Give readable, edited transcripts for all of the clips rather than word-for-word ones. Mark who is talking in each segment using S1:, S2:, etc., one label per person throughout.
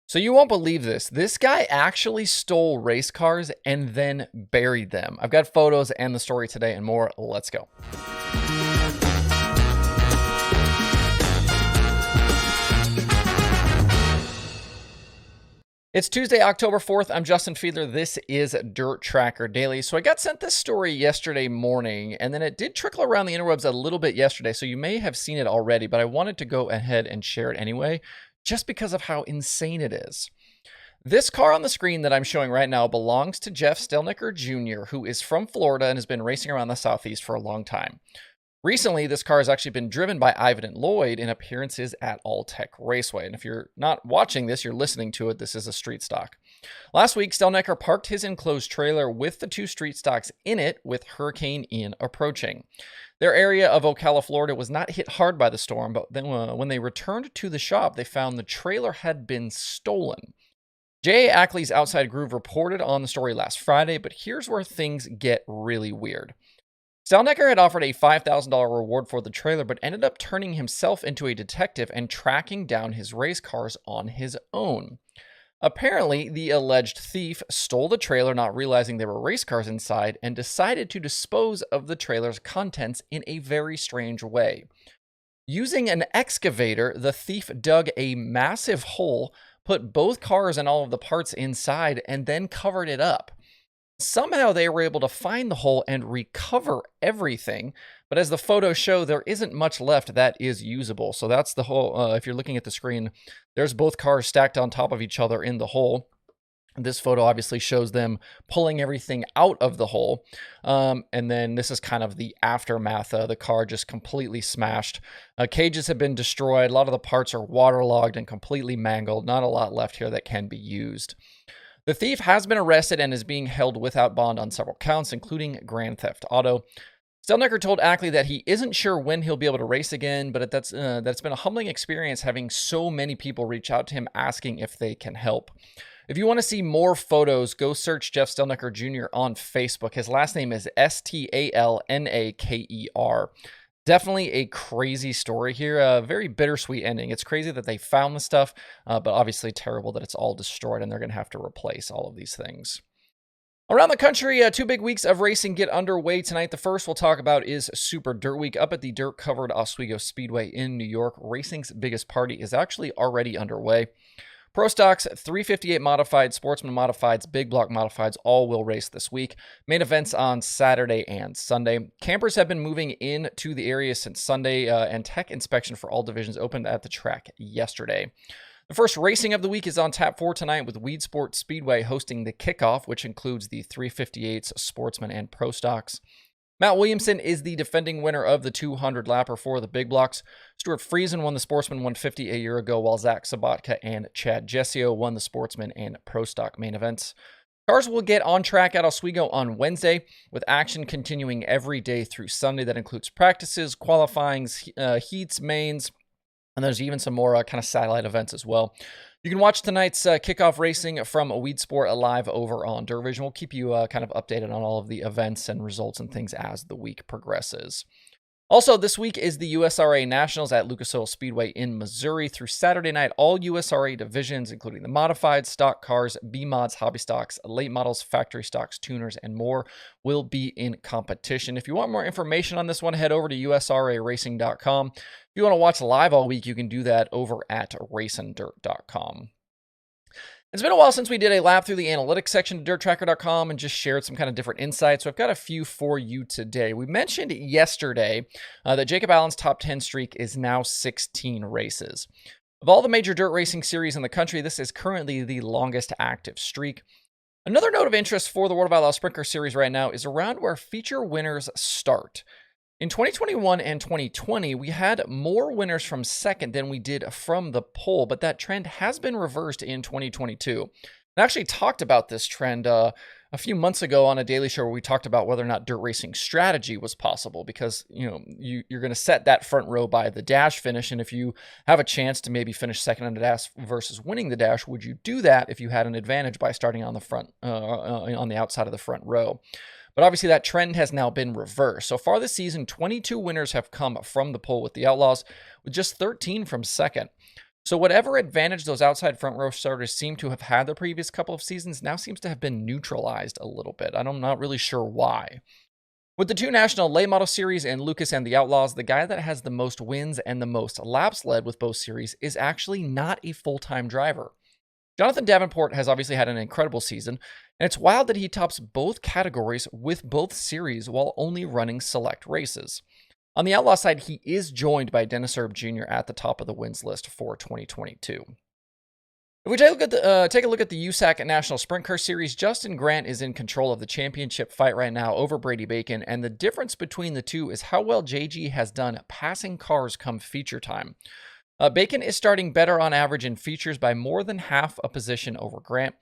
S1: So you won't believe this. This guy actually stole race cars and then buried them. I've got photos and the story today and more. Let's go. It's Tuesday, October 4th. I'm Justin Fiedler. This is Dirt Tracker Daily. So I got sent this story yesterday morning, and then it did trickle around the interwebs a little bit yesterday, so you may have seen it already, but I wanted to go ahead and share it anyway, just because of how insane it is. This car on the screen that I'm showing right now belongs to Jeff Stalnaker Jr., who is from Florida and has been racing around the Southeast for a long time. Recently, this car has actually been driven by Ivan and Lloyd in appearances at All Tech Raceway. And if you're not watching this, you're listening to it. This is a street stock. Last week, Stalnaker parked his enclosed trailer with the two street stocks in it with Hurricane Ian approaching. Their area of Ocala, Florida was not hit hard by the storm, but then when they returned to the shop, they found the trailer had been stolen. J.A. Ackley's Outside Groove reported on the story last Friday, but here's where things get really weird. Stalnaker had offered a $5,000 reward for the trailer, but ended up turning himself into a detective and tracking down his race cars on his own. Apparently, the alleged thief stole the trailer, not realizing there were race cars inside, and decided to dispose of the trailer's contents in a very strange way. Using an excavator, the thief dug a massive hole, put both cars and all of the parts inside, and then covered it up. Somehow they were able to find the hole and recover everything, but as the photos show, there isn't much left that is usable. So that's the hole. If you're looking at the screen, there's both cars stacked on top of each other in the hole. This photo obviously shows them pulling everything out of the hole. And then this is kind of the aftermath. The car just completely smashed. Cages have been destroyed. A lot of the parts are waterlogged and completely mangled. Not a lot left here that can be used. The thief has been arrested and is being held without bond on several counts, including grand theft auto. Stalnaker told Ackley that he isn't sure when he'll be able to race again, but that's been a humbling experience having so many people reach out to him asking if they can help. If you want to see more photos, go search Jeff Stalnaker Jr. on Facebook. His last name is Stalnaker. Definitely a crazy story here. A very bittersweet ending. It's crazy that they found the stuff, but obviously terrible that it's all destroyed and they're going to have to replace all of these things. Around the country, 2 big weeks of racing get underway tonight. The first we'll talk about is Super Dirt Week up at the dirt-covered Oswego Speedway in New York. Racing's biggest party is actually already underway. Pro Stocks, 358 Modified, Sportsman Modifieds, Big Block Modifieds all will race this week. Main events on Saturday and Sunday. Campers have been moving into the area since Sunday, and tech inspection for all divisions opened at the track yesterday. The first racing of the week is on tap for tonight with Weed Sport Speedway hosting the kickoff, which includes the 358s, Sportsman, and Pro Stocks. Matt Williamson is the defending winner of the 200-lapper for the big blocks. Stuart Friesen won the Sportsman 150 a year ago, while Zach Sabatka and Chad Jessio won the Sportsman and Pro Stock main events. Cars will get on track at Oswego on Wednesday, with action continuing every day through Sunday. That includes practices, qualifyings, heats, mains, and there's even some more kind of satellite events as well. You can watch tonight's kickoff racing from Weed Sport live over on Dirt Vision. We'll keep you kind of updated on all of the events and results and things as the week progresses. Also, this week is the USRA Nationals at Lucas Oil Speedway in Missouri. Through Saturday night, all USRA divisions, including the modified, stock cars, B-mods, hobby stocks, late models, factory stocks, tuners, and more, will be in competition. If you want more information on this one, head over to usraracing.com. If you want to watch live all week, you can do that over at racindirt.com. It's been a while since we did a lap through the analytics section of dirttracker.com and just shared some kind of different insights. So I've got a few for you today. We mentioned yesterday that Jacob Allen's top 10 streak is now 16 races. Of all the major dirt racing series in the country, this is currently the longest active streak. Another note of interest for the World of Outlaws Sprinter Series right now is around where feature winners start. In 2021 and 2020, we had more winners from second than we did from the pole, but that trend has been reversed in 2022. I actually talked about this trend a few months ago on a daily show where we talked about whether or not dirt racing strategy was possible because, you're going to set that front row by the dash finish. And if you have a chance to maybe finish second on the dash versus winning the dash, would you do that if you had an advantage by starting on the front, on the outside of the front row? But obviously that trend has now been reversed. So far this season, 22 winners have come from the pole with the Outlaws, with just 13 from second. So whatever advantage those outside front row starters seem to have had the previous couple of seasons now seems to have been neutralized a little bit. I'm not really sure why. With the two national late model series and Lucas and the Outlaws, the guy that has the most wins and the most laps led with both series is actually not a full-time driver. Jonathan Davenport has obviously had an incredible season, and it's wild that he tops both categories with both series while only running select races. On the Outlaw side, he is joined by Dennis Erb Jr. at the top of the wins list for 2022. If we take a look at the USAC National Sprint Car Series, Justin Grant is in control of the championship fight right now over Brady Bacon, and the difference between the two is how well JG has done passing cars come feature time. Bacon is starting better on average in features by more than half a position over Grant,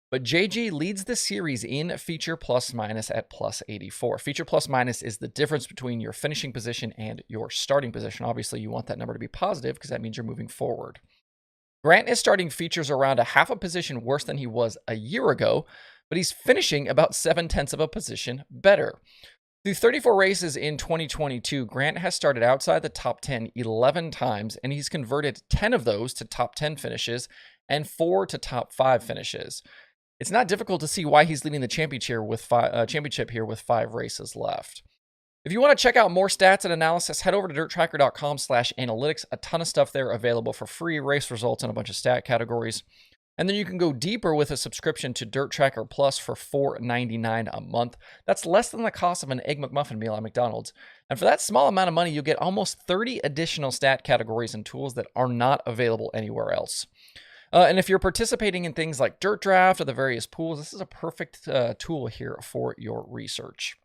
S1: but JG leads the series in feature plus minus at plus 84. Feature plus minus is the difference between your finishing position and your starting position. Obviously, you want that number to be positive because that means you're moving forward. Grant is starting features around a half a position worse than he was a year ago, but he's finishing about 0.7 of a position better. Through 34 races in 2022, Grant has started outside the top 10 11 times, and he's converted 10 of those to top 10 finishes and 4 to top 5 finishes. It's not difficult to see why he's leading the championship here with 5 races left. If you want to check out more stats and analysis, head over to dirttracker.com/analytics. A ton of stuff there available for free, race results, and a bunch of stat categories. And then you can go deeper with a subscription to Dirt Tracker Plus for $4.99 a month. That's less than the cost of an Egg McMuffin meal at McDonald's. And for that small amount of money, you'll get almost 30 additional stat categories and tools that are not available anywhere else. And if you're participating in things like Dirt Draft or the various pools, this is a perfect tool here for your research.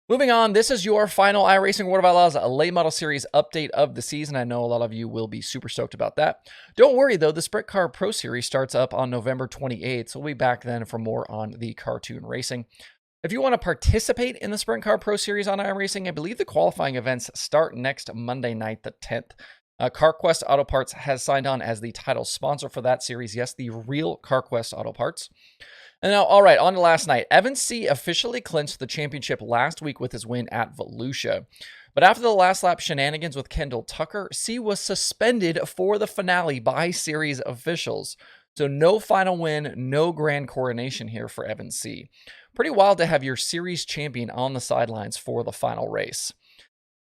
S1: Moving on, this is your final iRacing World of Outlaws late model series update of the season. I know a lot of you will be super stoked about that. Don't worry though, the Sprint Car Pro Series starts up on November 28th, so we'll be back then for more on the cartoon racing. If you want to participate in the Sprint Car Pro Series on iRacing, I believe the qualifying events start next Monday night, the 10th. CarQuest Auto Parts has signed on as the title sponsor for that series. Yes, the real CarQuest Auto Parts. And now, all right, on to last night. Evan C. officially clinched the championship last week with his win at Volusia. But after the last lap shenanigans with Kendall Tucker, C was suspended for the finale by series officials. So no final win, no grand coronation here for Evan C. Pretty wild to have your series champion on the sidelines for the final race.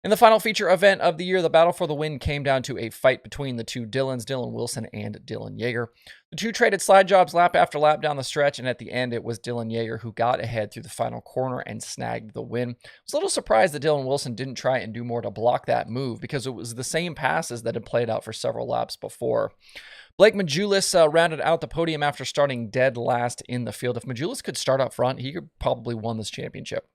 S1: In the final feature event of the year, the battle for the win came down to a fight between the two Dylans, Dylan Wilson and Dylan Yeager. The two traded slide jobs lap after lap down the stretch, and at the end, it was Dylan Yeager who got ahead through the final corner and snagged the win. I was a little surprised that Dylan Wilson didn't try and do more to block that move because it was the same passes that had played out for several laps before. Blake Majulis rounded out the podium after starting dead last in the field. If Majulis could start up front, he could probably won this championship.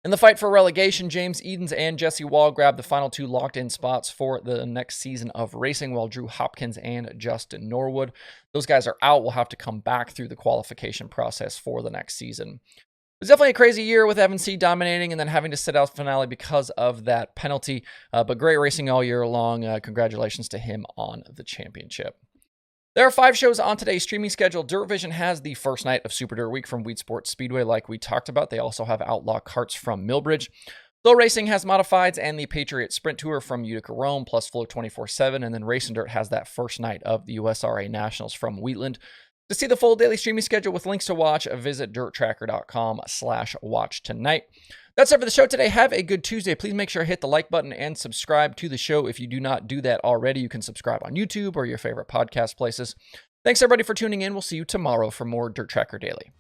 S1: In the fight for relegation, James Edens and Jesse Wall grabbed the final 2 locked-in spots for the next season of racing, while Drew Hopkins and Justin Norwood, those guys are out. We'll have to come back through the qualification process for the next season. It was definitely a crazy year with Evan C. dominating and then having to sit out the finale because of that penalty, but great racing all year long. Congratulations to him on the championship. There are 5 shows on today's streaming schedule. Dirt Vision has the first night of Super Dirt Week from Weed Sports Speedway, like we talked about. They also have Outlaw Karts from Millbridge. Flow Racing has Modifieds and the Patriot Sprint Tour from Utica Rome, plus Flow 24/7. And then Racing Dirt has that first night of the USRA Nationals from Wheatland. To see the full daily streaming schedule with links to watch, visit dirttracker.com/watch tonight. That's it for the show today. Have a good Tuesday. Please make sure to hit the like button and subscribe to the show. If you do not do that already, you can subscribe on YouTube or your favorite podcast places. Thanks everybody for tuning in. We'll see you tomorrow for more Dirt Tracker Daily.